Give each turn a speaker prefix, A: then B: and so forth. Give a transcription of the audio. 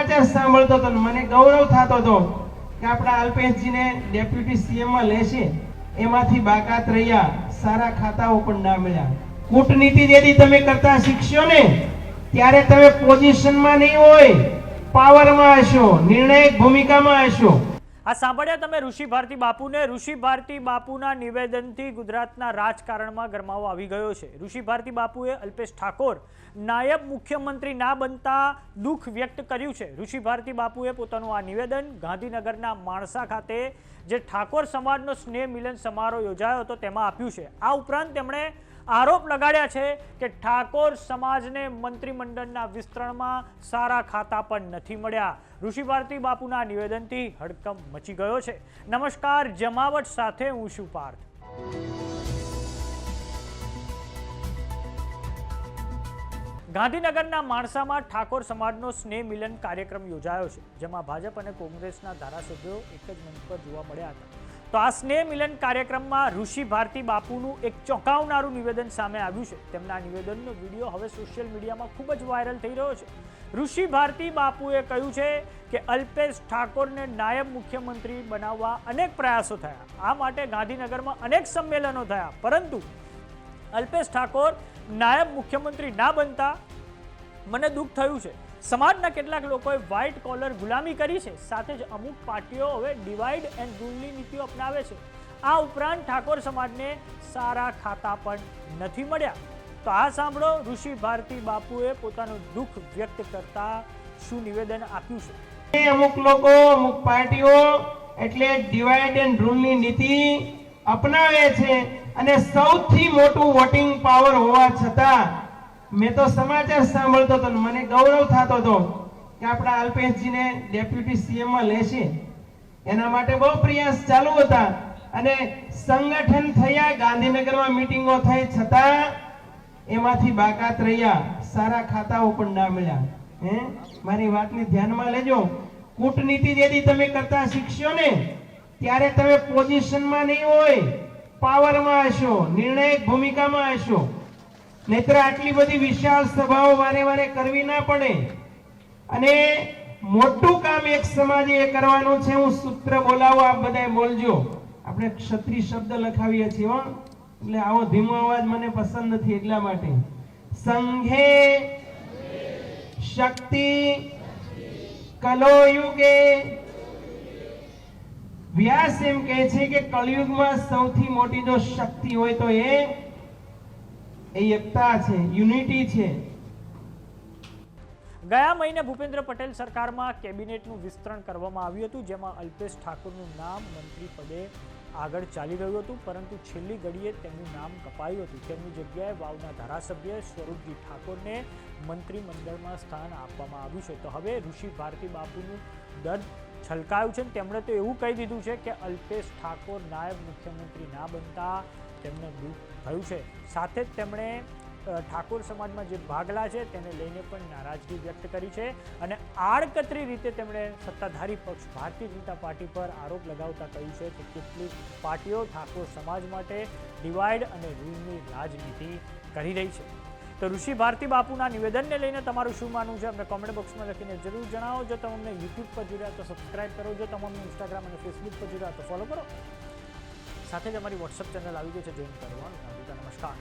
A: સમાચાર સાંભળતો હતો મને ગૌરવ થતો હતો કે આપણા અલ્પેશજીને ડેપ્યુટી સીએમ માં લેશે, એમાંથી બાકાત રહ્યા, સારા ખાતાઓ પણ ના મળ્યા. કૂટનીતિ જેથી તમે કરતા શીખશો ને ત્યારે તમે પોઝિશનમાં નહીં હોય, પાવરમાં હશો, નિર્ણાયક ભૂમિકામાં હશો.
B: આ સાંભળ્યા તમે ઋષિ ભારતી બાપુને. ઋષિ ભારતી બાપુના નિવેદનથી ગુજરાતના રાજકારણમાં ગરમાવો આવી ગયો છે. ઋષિ ભારતી બાપુએ અલ્પેશ ઠાકોર નાયબ મુખ્યમંત્રી ના બનતા દુઃખ વ્યક્ત કર્યું છે. ઋષિ ભારતી બાપુએ પોતાનું આ નિવેદન ગાંધીનગરના માણસા ખાતે જે ઠાકોર સમાજનો સ્નેહ મિલન સમારોહ યોજાયો હતો તેમાં આપ્યું છે. આ ઉપરાંત તેમણે આરોપ લગાડ્યા છે કે ઠાકોર સમાજને મંત્રીમંડળના વિસ્તરણમાં સારા ખાતા પણ નથી મળ્યા. ઋષિ ભારતી બાપુના નિવેદનથી હડકંપ મચી ગયો છે. નમસ્કાર, જમાવટ સાથે હું છું પાર્થ. ગાંધીનગરના માણસામાં ઠાકોર સમાજનો સ્નેહ મિલન કાર્યક્રમ યોજાયો છે, જેમાં ભાજપ અને કોંગ્રેસના ધારાસભ્યો એક જ મંચ પર જોવા મળ્યા હતા. તો આ સ્નેહ મિલન કાર્યક્રમમાં ઋષિ ભારતી બાપુનું એક ચોંકાવનારું નિવેદન સામે આવ્યું છે. તેમના નિવેદનનો વિડીયો હવે સોશિયલ મીડિયામાં ખૂબ જ વાયરલ થઈ રહ્યો છે. ઋષિ ભારતી બાપુએ કહ્યું છે કે અલ્પેશ ઠાકોરને નાયબ મુખ્યમંત્રી બનાવવા અનેક પ્રયાસો થયા. આ માટે ગાંધીનગરમાં અનેક સંમેલનો થયા, પરંતુ અલ્પેશ ઠાકોર નાયબ મુખ્યમંત્રી ના બનતા મને દુઃખ થયું છે. સમાજના કેટલાક લોકોએ વ્હાઇટ કોલર ગુલામી કરી છે. સાથે જ અમુક પાર્ટીઓ હવે ડિવાઇડ એન્ડ રૂલની નીતિઓ અપનાવે છે. આ ઉપરાંત ઠાકોર સમાજને સારા ખાતા પણ નથી મળ્યા. તો આ સાંભળો ઋષિ ભારતી બાપુએ પોતાનું દુઃખ વ્યક્ત કરતા શું નિવેદન આપ્યું છે.
A: અમુક લોકો, અમુક પાર્ટીઓ એટલે ડિવાઇડ એન્ડ રૂલની નીતિ અપનાવે છે અને સૌથી મોટું વોટિંગ પાવર હોવા છતાં મેં તો સમાચાર સાંભળતો હતો મને ગૌરવ થતો હતો કે આપણા અલ્પેશજીને ડેપ્યુટી સીએમ માં લેશે, એના માટે બહુ પ્રયાસ ચાલુ હતા અને સંગઠન થયા, ગાંધીનગરમાં મીટિંગો થઈ, છતાં એમાંથી બાકાત રહ્યા, સારા ખાતાઓ પણ ના મળ્યા. મારી વાતને ધ્યાનમાં લેજો. કૂટનીતિ જેથી તમે કરતા શીખશો ને ત્યારે તમે પોઝિશનમાં નહીં હોય, પાવરમાં હશો, નિર્ણાયક ભૂમિકામાં હશો. નહીતર આટલી બધી વિશાળ સભાઓ વારે વારે કરવી ના પડે. અને મોટું કામ એક સમાજે એ કરવાનું છે. હું સૂત્ર બોલાવું, આપ બધા બોલજો. આપણે ક્ષત્રિય શબ્દ લખાવીએ છીએ, એટલે આવો ધીમો અવાજ મને પસંદ નથી, એટલા માટે. સંઘે શક્તિ કલોયુગે. વ્યાસ એમ કહે છે કે કલયુગમાં સૌથી મોટી જો શક્તિ હોય તો એ એકતા છે, યુનિટી છે.
B: ગયા મહિને ભૂપેન્દ્ર પટેલ સરકારમાં કેબિનેટનું વિસ્તરણ કરવામાં આવ્યું હતું, જેમાં અલ્પેશ ઠાકોરનું નામ મંત્રી પદે આગળ ચાલી રહ્યું હતું, પરંતુ છેલ્લી ઘડીએ તેમનું નામ કપાયું હતું. તેમની જગ્યાએ વાવના ધારાસભ્ય સ્વરૂપજી ઠાકોરને મંત્રીમંડળમાં સ્થાન આપવામાં આવ્યું છે. તો હવે ઋષિ ભારતી બાપુનું દર્દ છલકાયું છે. તેમણે તો એવું કહી દીધું છે કે અલ્પેશ ઠાકોર નાયબ મુખ્યમંત્રી ના બનતા તેમને દુઃખ થયું છે. સાથે જ તેમણે ઠાકોર સમાજમાં જે ભાગલા છે તેને લઈને પણ નારાજગી વ્યક્ત કરી છે અને આડકતરી રીતે તેમણે સત્તાધારી પક્ષ ભારતીય જનતા પાર્ટી પર આરોપ લગાવતા કહ્યું છે કે કેટલીક પાર્ટીઓ ઠાકોર સમાજ માટે ડિવાઇડ અને રૂલની રાજનીતિ કરી રહી છે. તો ઋષિ ભારતી બાપુના નિવેદનને લઈને તમારું શું માનવું છે અમને કોમેન્ટ બોક્સમાં લખીને જરૂર જણાવો. જો તમે અમને યુટ્યુબ પર જોડ્યા તો સબસ્ક્રાઇબ કરો, જો તમે અમને ઇન્સ્ટાગ્રામ અને ફેસબુક પર જોડ્યા તો ફોલો કરો. સાથે જ અમારી વોટ્સઅપ ચેનલ આવી ગઈ છે, જોઈન કરવાનું. નમસ્કાર.